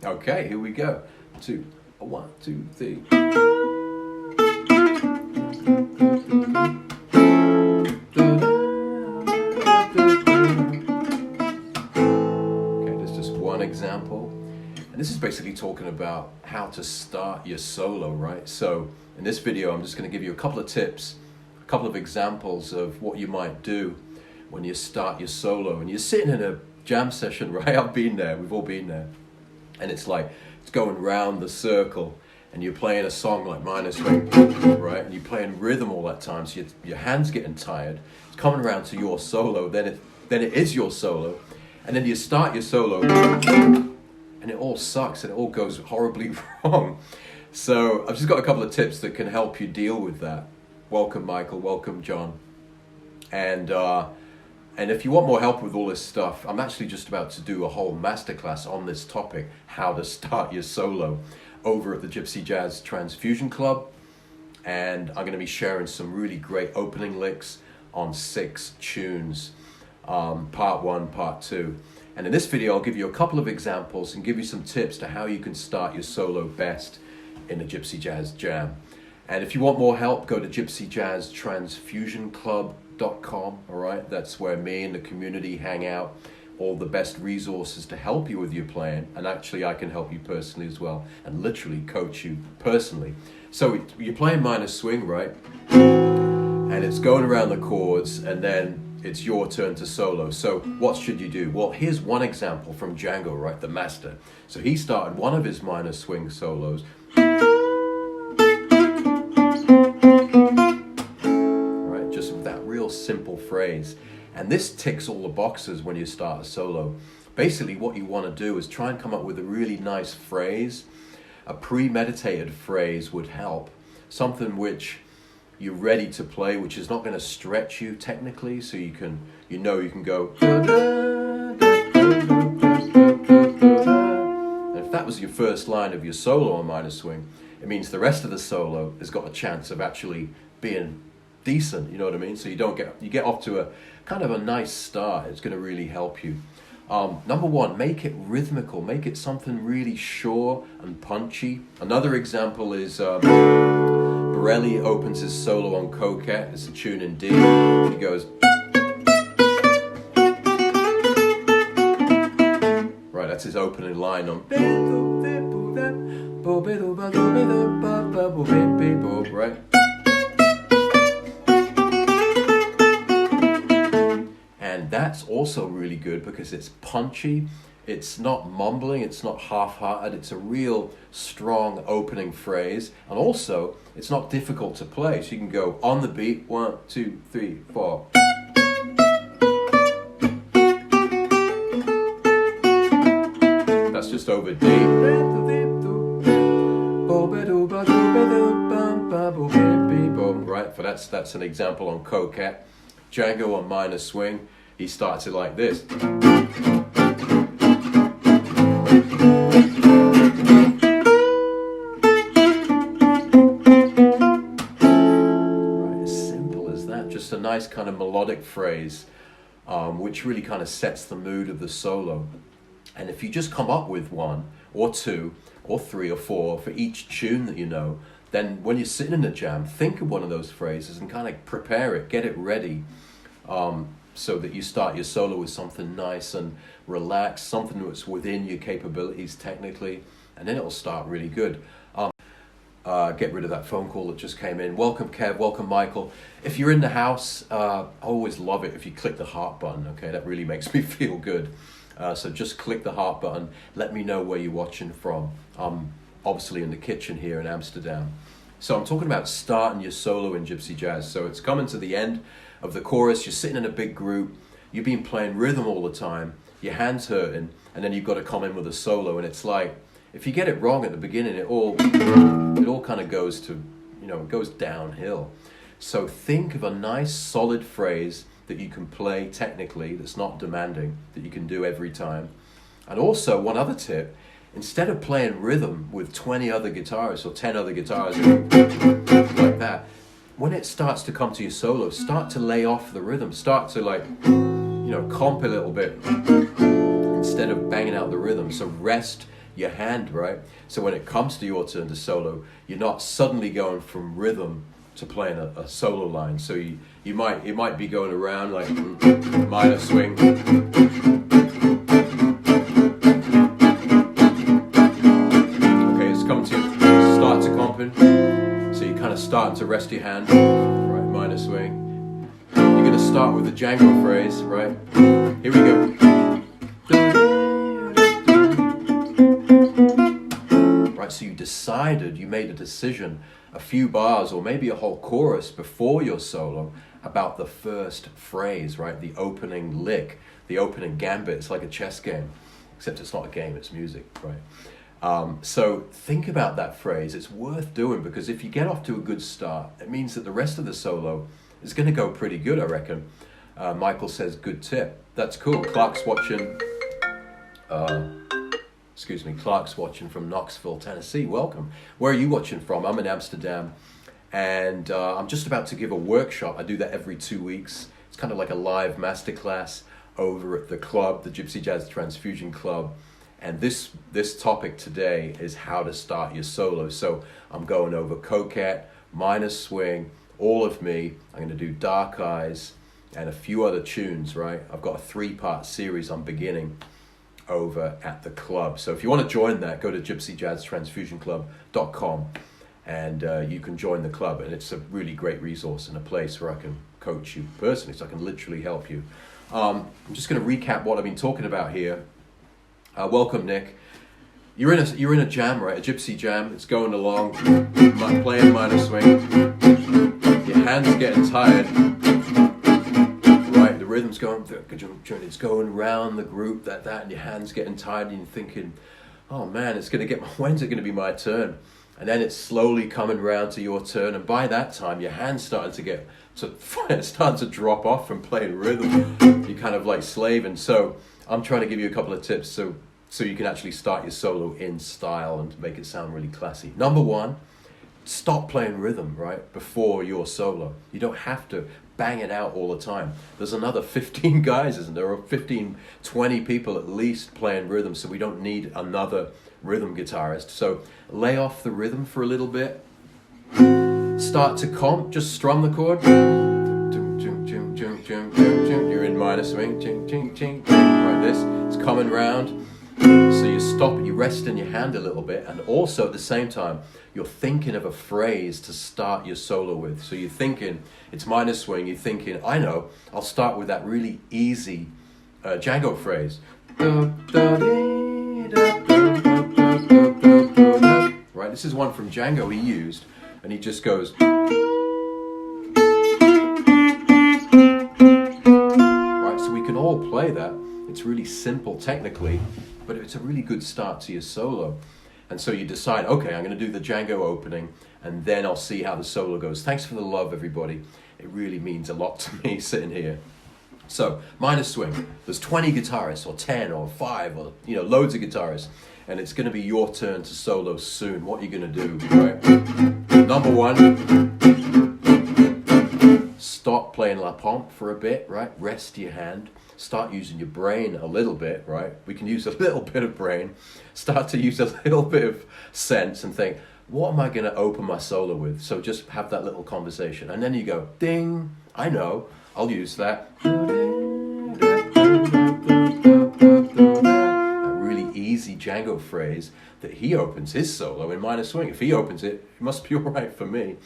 Okay, here we go. 1, 2, 3. Okay, there's just one example. And this is basically talking about how to start your solo, right? So in this video, I'm just going to give you a couple of tips, a couple of examples of what you might do when you start your solo. And you're sitting in a jam session, right? I've been there, we've all been there. And it's like, it's going round the circle and you're playing a song like minor swing, right? And you're playing rhythm all that time, so your hand's getting tired. It's coming around to your solo, then it is your solo. And then you start your solo and it all sucks and it all goes horribly wrong. So I've just got a couple of tips that can help you deal with that. Welcome, Michael. Welcome, John. And if you want more help with all this stuff, I'm actually just about to do a whole masterclass on this topic, how to start your solo, over at the Gypsy Jazz Transfusion Club. And I'm going to be sharing some really great opening licks on 6 tunes, part 1, part 2. And in this video, I'll give you a couple of examples and give you some tips to how you can start your solo best in the Gypsy Jazz Jam. And if you want more help, go to gypsyjazztransfusionclub.com. all right? That's where me and the community hang out, all the best resources to help you with your playing. And actually, I can help you personally as well and literally coach you personally. So you're playing minor swing, right? And it's going around the chords and then it's your turn to solo. So what should you do? Well, here's one example from Django, right? The master. So he started one of his minor swing solos. Just with that real simple phrase. And this ticks all the boxes when you start a solo. Basically, what you want to do is try and come up with a really nice phrase. A premeditated phrase would help. Something which you're ready to play, which is not going to stretch you technically, so you can go. And if that was your first line of your solo on minor swing, it means the rest of the solo has got a chance of actually being decent, you know what I mean? So you get off to a kind of a nice start. It's going to really help you. Number 1, make it rhythmical. Make it something really sure and punchy. Another example is Borelli opens his solo on Coquette. It's a tune in D. He goes. Right, that's his opening line on. Right. And that's also really good because it's punchy, it's not mumbling, it's not half-hearted, it's a real strong opening phrase, and also it's not difficult to play, so you can go on the beat, 1, 2, 3, 4. That's just over D. Right, but that's an example on Coquette. Django on minor swing, he starts it like this. Right, as simple as that. Just a nice kind of melodic phrase, which really kind of sets the mood of the solo. And if you just come up with 1 or 2 or 3 or 4 for each tune that you know, then when you're sitting in the jam, think of one of those phrases and kind of prepare it, get it ready, so that you start your solo with something nice and relaxed, something that's within your capabilities technically, and then it'll start really good. Get rid of that phone call that just came in. Welcome, Kev. Welcome, Michael. If you're in the house, I always love it if you click the heart button, okay? That really makes me feel good. So just click the heart button. Let me know where you're watching from. Obviously in the kitchen here in Amsterdam. So I'm talking about starting your solo in Gypsy Jazz. So it's coming to the end of the chorus, you're sitting in a big group, you've been playing rhythm all the time, your hand's hurting, and then you've got to come in with a solo, and it's like, if you get it wrong at the beginning, it all kind of goes to, it goes downhill. So think of a nice solid phrase that you can play technically, that's not demanding, that you can do every time. And also, one other tip, instead of playing rhythm with 20 other guitarists or 10 other guitarists like that, when it starts to come to your solo, start to lay off the rhythm, start to comp a little bit instead of banging out the rhythm. So rest your hand, right? So when it comes to your turn to solo, you're not suddenly going from rhythm to playing a solo line. So it might be going around like minor swing. Okay, it's come to start to comping. So you're kind of starting to rest your hand, right? Minor swing. You're going to start with the Django phrase, right? Here we go. Right, so you made a decision a few bars or maybe a whole chorus before your solo about the first phrase, right? The opening lick, the opening gambit. It's like a chess game, except it's not a game, it's music, right? So think about that phrase. It's worth doing because if you get off to a good start, it means that the rest of the solo is going to go pretty good, I reckon. Michael says, good tip. That's cool. Clark's watching from Knoxville, Tennessee. Welcome. Where are you watching from? I'm in Amsterdam. And I'm just about to give a workshop. I do that every 2 weeks. It's kind of like a live masterclass over at the club, the Gypsy Jazz Transfusion Club. And this topic today is how to start your solo. So I'm going over Coquette, Minor Swing, All of Me. I'm going to do Dark Eyes and a few other tunes, right? I've got a 3-part series I'm beginning over at the club. So if you want to join that, go to gypsyjazztransfusionclub.com and you can join the club. And it's a really great resource and a place where I can coach you personally, so I can literally help you. I'm just going to recap what I've been talking about here. Welcome, Nick. You're in a jam, right? A gypsy jam. It's going along, playing minor swing. Your hands are getting tired. Right, the rhythm's going. It's going round the group, that, and your hands getting tired, and you're thinking, "Oh man, when's it going to be my turn?" And then it's slowly coming round to your turn, and by that time, your hands starting to drop off from playing rhythm. You're kind of like slaving. So I'm trying to give you a couple of tips so you can actually start your solo in style and make it sound really classy. Number one, stop playing rhythm, right, before your solo. You don't have to bang it out all the time. There's another 15 guys, isn't there? Or 15, 20 people at least playing rhythm, so we don't need another rhythm guitarist. So lay off the rhythm for a little bit. Start to comp, just strum the chord. You're in minor swing, like this. It's coming round. So you stop, you rest in your hand a little bit, and also at the same time, you're thinking of a phrase to start your solo with. So you're thinking, it's minor swing, you're thinking, I know, I'll start with that really easy Django phrase. Right, this is one from Django he used, and he just goes. Right, so we can all play that. It's really simple technically, but it's a really good start to your solo. And so you decide, okay, I'm going to do the Django opening, and then I'll see how the solo goes. Thanks for the love, everybody. It really means a lot to me sitting here. So, minor swing. There's 20 guitarists, or 10, or 5, or loads of guitarists, and it's going to be your turn to solo soon. What are you going to do, right? Number one, stop playing La Pompe for a bit, right? Rest your hand. Start using your brain a little bit, right? We can use a little bit of brain. Start to use a little bit of sense and think, what am I going to open my solo with? So just have that little conversation. And then you go, ding, I know, I'll use that. A really easy Django phrase that he opens his solo in minor swing. If he opens it, it must be all right for me.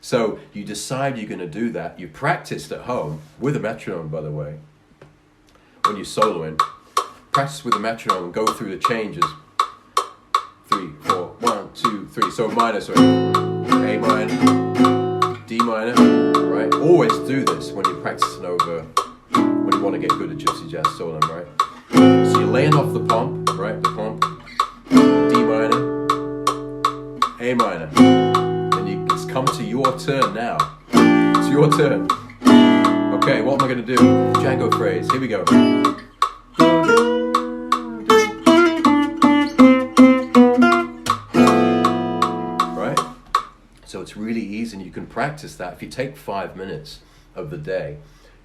So you decide you're going to do that. You practiced at home with a metronome, by the way. When you're soloing, practice with the metronome and go through the changes. 3, 4, 1, 2, 3. So minor swing, A minor, D minor, right? Always do this when you're practicing over, when you want to get good at gypsy jazz soloing, right? So you're laying off the pomp, right? The pomp, D minor, A minor. And it's come to your turn now. It's your turn. Okay, what am I going to do? Django phrase. Here we go. Right? So it's really easy, and you can practice that. If you take 5 minutes of the day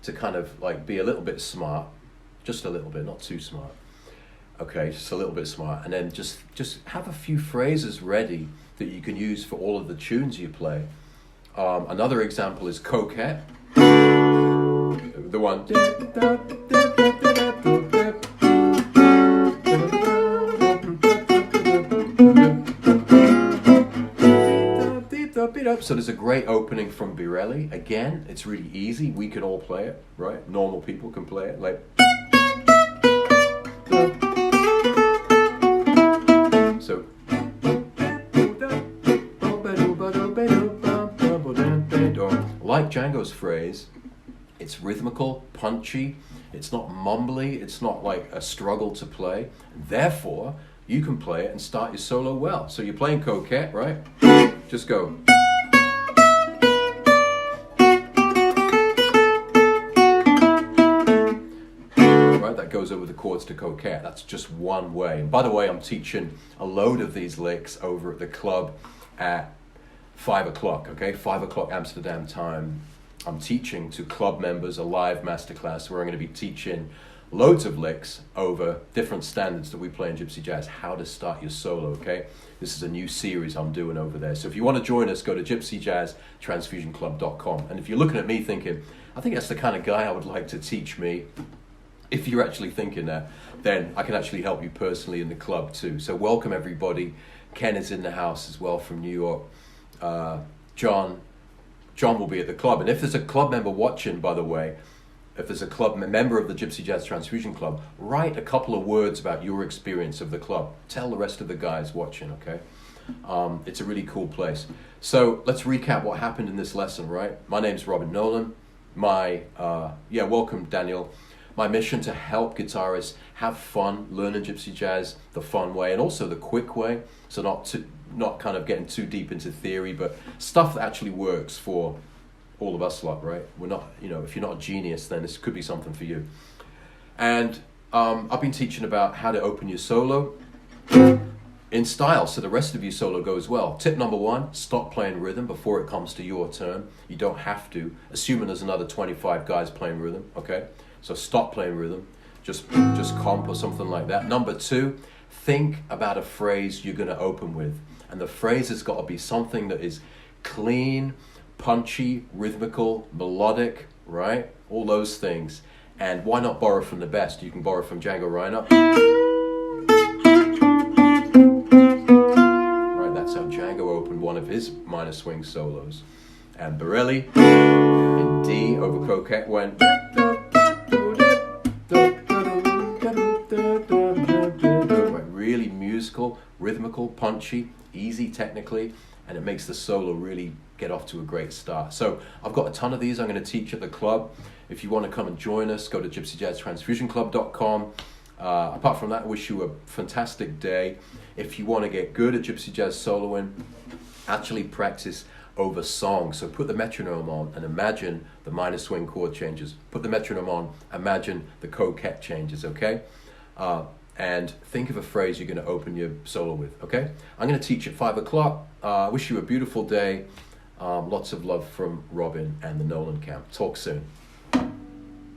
to kind of like be a little bit smart, just a little bit, not too smart, Okay, just a little bit smart, and then just have a few phrases ready that you can use for all of the tunes you play. Another example is coquette. The one. So there's a great opening from Birelli. Again, it's really easy. We can all play it, right? Normal people can play it. Like. So. Like Django's phrase, it's rhythmical, punchy, it's not mumbly, it's not like a struggle to play. Therefore, you can play it and start your solo well. So you're playing coquette, right? Just go. Right, that goes over the chords to coquette. That's just one way. And by the way, I'm teaching a load of these licks over at the club at 5 o'clock, okay? 5 o'clock Amsterdam time. I'm teaching to club members a live masterclass where I'm going to be teaching loads of licks over different standards that we play in Gypsy Jazz, how to start your solo, okay? This is a new series I'm doing over there. So if you want to join us, go to gypsyjazztransfusionclub.com. And if you're looking at me thinking, I think that's the kind of guy I would like to teach me, if you're actually thinking that, then I can actually help you personally in the club too. So welcome everybody. Ken is in the house as well from New York. John will be at the club, and if there's a club member watching, by the way, if there's a club member of the Gypsy Jazz Transfusion Club, write a couple of words about your experience of the club. Tell the rest of the guys watching, okay? It's a really cool place. So let's recap what happened in this lesson, right? My name's Robin Nolan. Welcome Daniel. My mission to help guitarists have fun learning Gypsy Jazz the fun way and also the quick way. So not kind of getting too deep into theory, but stuff that actually works for all of us lot, right? We're not, if you're not a genius, then this could be something for you. And I've been teaching about how to open your solo in style so the rest of your solo goes well. Tip number 1, stop playing rhythm before it comes to your turn. You don't have to, assuming there's another 25 guys playing rhythm, okay? So stop playing rhythm, just comp or something like that. Number 2, think about a phrase you're going to open with. And the phrase has got to be something that is clean, punchy, rhythmical, melodic, right? All those things. And why not borrow from the best? You can borrow from Django Reinhardt. Right, that's how Django opened one of his minor swing solos. And Birelli in D over coquette went. Really musical, rhythmical, punchy, easy technically, and it makes the solo really get off to a great start. So I've got a ton of these I'm going to teach at the club. If you want to come and join us, go to gypsyjazztransfusionclub.com. Apart from that, I wish you a fantastic day. If you want to get good at Gypsy Jazz soloing, actually practice over song. So put the metronome on and imagine the minor swing chord changes. Put the metronome on, imagine the coquette changes, okay? And think of a phrase you're going to open your solo with, okay? I'm going to teach at 5 o'clock. Wish you a beautiful day. Lots of love from Robin and the Nolan camp. Talk soon.